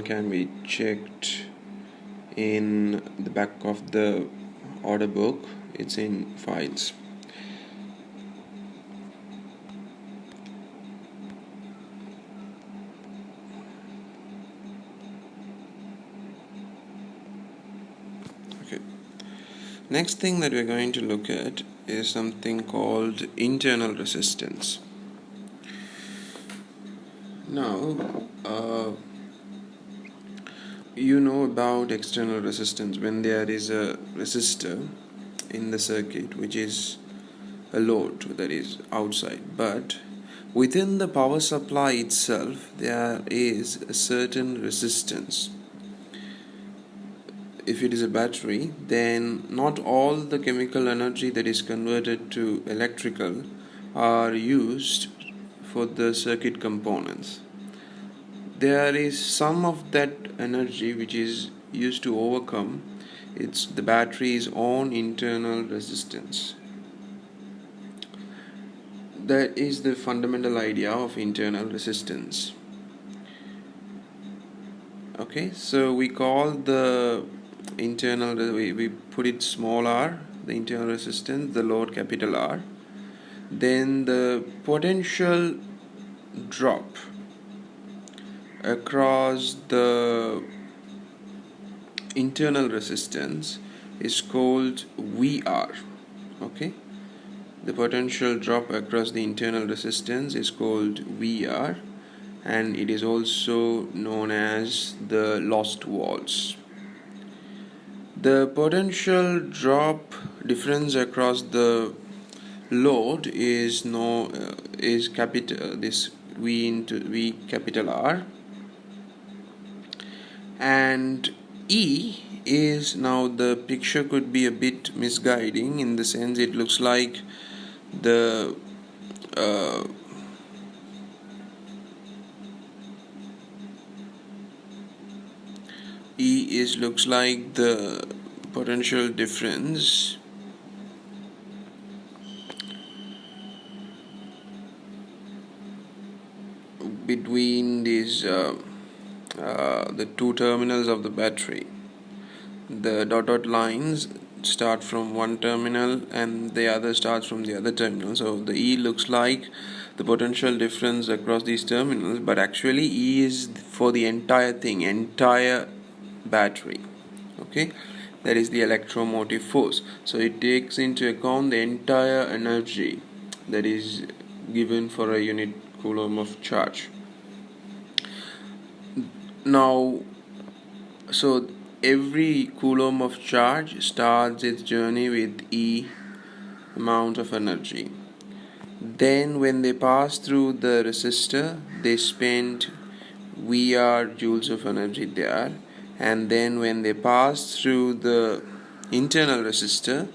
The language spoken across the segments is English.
can be checked in the back of the order book. It's in files. Okay. Next thing that we're going to look at is something called internal resistance. Now, you know about external resistance when there is a resistor in the circuit which is a load that is outside, but within the power supply itself there is a certain resistance. If it is a battery, then not all the chemical energy that is converted to electrical are used for the circuit components. There is some of that energy which is used to overcome the battery's own internal resistance. That is the fundamental idea of internal resistance. Okay, so we call the internal, we put it small r, the internal resistance, the load capital R. Then the potential drop across the internal resistance is called VR. Okay, the potential drop across the internal resistance is called VR, and it is also known as the lost volts. The potential drop difference across the load is capital this V into V capital R, and E is, now the picture could be a bit misguiding in the sense it looks like the E looks like the potential difference between these the two terminals of the battery. The dotted lines start from one terminal and the other starts from the other terminal. So the E looks like the potential difference across these terminals, but actually E is for the entire battery. Okay, that is the electromotive force. So it takes into account the entire energy that is given for a unit coulomb of charge. Now, so every coulomb of charge starts its journey with E amount of energy. Then when they pass through the resistor, they spend VR joules of energy there, and then when they pass through the internal resistor,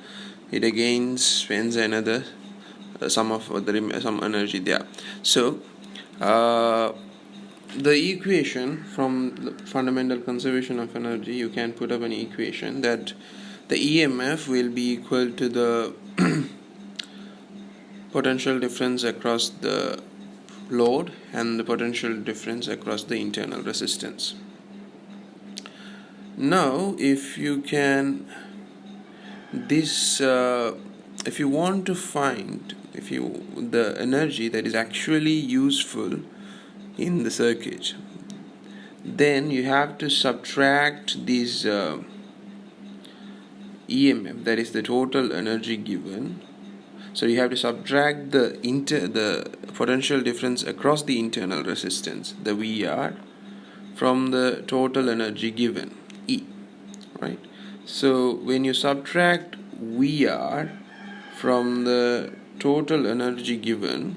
it again spends another some energy there. So the equation from the fundamental conservation of energy, you can put up an equation that the EMF will be equal to the potential difference across the load and the potential difference across the internal resistance. Now if you want to find the energy that is actually useful in the circuit, then you have to subtract this EMF, that is the total energy given. So you have to subtract the potential difference across the internal resistance, the VR, from the total energy given, E, right? So when you subtract VR from the total energy given,